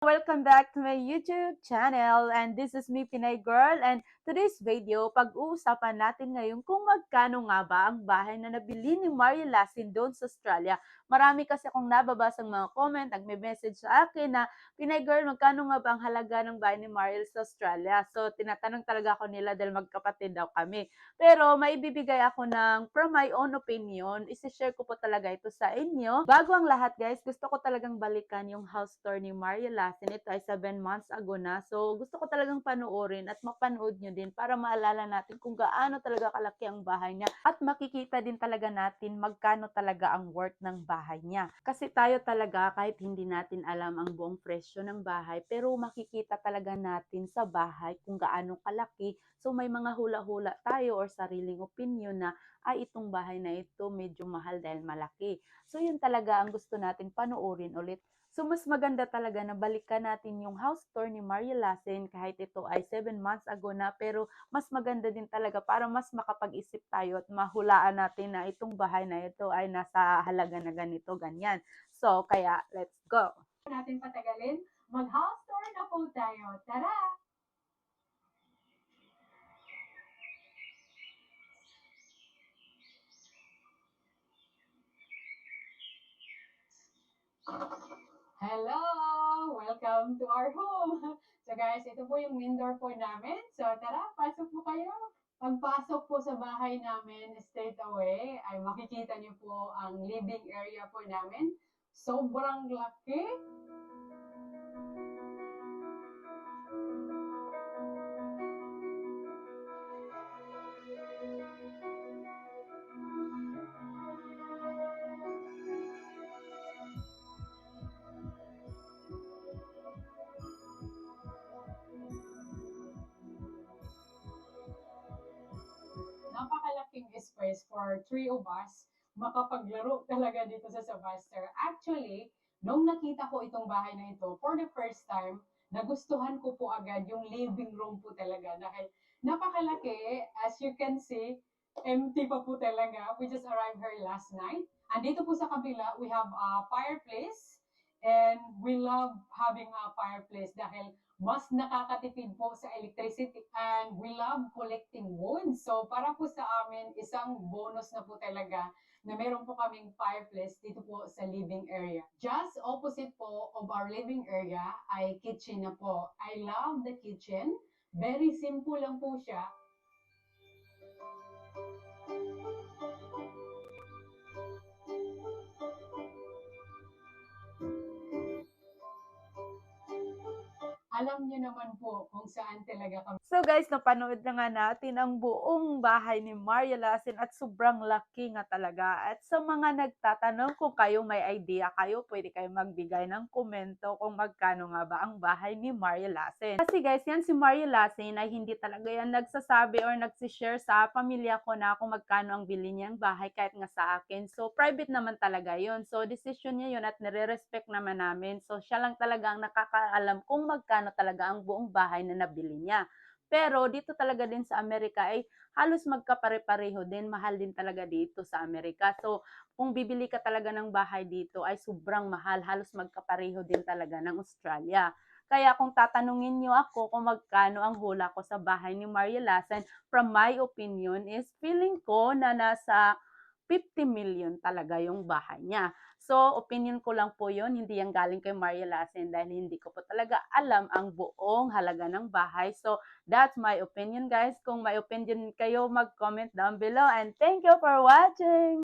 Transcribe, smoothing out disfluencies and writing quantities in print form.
Welcome back to my YouTube channel, and this is me, Pinay Girl, and today's video, pag-uusapan natin ngayon kung magkano nga ba ang bahay na nabili ni Mario Lasin doon sa Australia. Marami kasi akong nababasang mga comment, nagme-message sa akin na, Pinay Girl, magkano nga ba ang halaga ng bahay ni Mario sa Australia? So, tinatanong talaga ako nila dahil magkapatid daw kami. Pero maibibigay ako ng from my own opinion, isi-share ko po talaga ito sa inyo. Bago ang lahat guys, gusto ko talagang balikan yung house tour ni Mario Lasin. Ito ay 7 months ago na. So gusto ko talagang panoorin at mapanood nyo din para maalala natin kung gaano talaga kalaki ang bahay niya. At makikita din talaga natin magkano talaga ang worth ng bahay niya. Kasi tayo talaga kahit hindi natin alam ang buong presyo ng bahay, pero makikita talaga natin sa bahay kung gaano kalaki. So may mga hula-hula tayo or sariling opinion na ay itong bahay na ito medyo mahal dahil malaki. So yun talaga ang gusto natin panoorin ulit. So mas maganda talaga na balikan natin yung house tour ni Mario Lasin kahit ito ay 7 months ago na, pero mas maganda din talaga para mas makapag-isip tayo at mahulaan natin na itong bahay na ito ay nasa halaga na ganito, ganyan. So kaya let's go! Natin patagalin, mag-house tour na po tayo. Tara! Hello! Welcome to our home! So guys, ito po yung indoor po namin. So tara, pasok po kayo. Pagpasok po sa bahay namin straight away, ay makikita niyo po ang living area po namin. Sobrang laki. Napakalaking space for three of us makapaglaro talaga dito sa Sylvester. Actually, nung nakita ko itong bahay na ito, for the first time, nagustuhan ko po agad yung living room po talaga dahil napakalaki. As you can see, empty pa po talaga. We just arrived here last night. Andito po sa kabila, we have a fireplace and we love having a fireplace dahil mas nakakatipid po sa electricity and we love collecting wood. So para po sa amin, isang bonus na po talaga na meron po kaming fireplace dito po sa living area. Just opposite po of our living area ay kitchen na po. I love the kitchen. Very simple lang po siya. Alam niyo naman po kung saan talaga kami. So guys, napanood na nga natin ang buong bahay ni Mario Lasin at sobrang laki nga talaga. At sa mga nagtatanong kung kayo may idea kayo, pwede kayo magbigay ng komento kung magkano nga ba ang bahay ni Mario Lasin. Kasi guys, yan si Mario Lasin ay hindi talaga yan nagsasabi or nagsishare sa pamilya ko na kung magkano ang bili niyang bahay kahit nga sa akin. So private naman talaga yun. So decision niya yun at nire-respect naman namin. So siya lang talaga ang nakakaalam kung magkano talaga ang buong bahay na nabili niya. Pero dito talaga din sa Amerika ay halos magkapare-pareho din, mahal din talaga dito sa Amerika. So kung bibili ka talaga ng bahay dito ay sobrang mahal, halos magkapareho din talaga ng Australia. Kaya kung tatanungin niyo ako kung magkano ang hula ko sa bahay ni Mario Lasin, from my opinion is feeling ko na nasa 50 million talaga yung bahay niya. So, opinion ko lang po yun, hindi yan galing kay Mario Lasin dahil hindi ko po talaga alam ang buong halaga ng bahay. So, that's my opinion guys. Kung may opinion kayo, mag-comment down below and thank you for watching!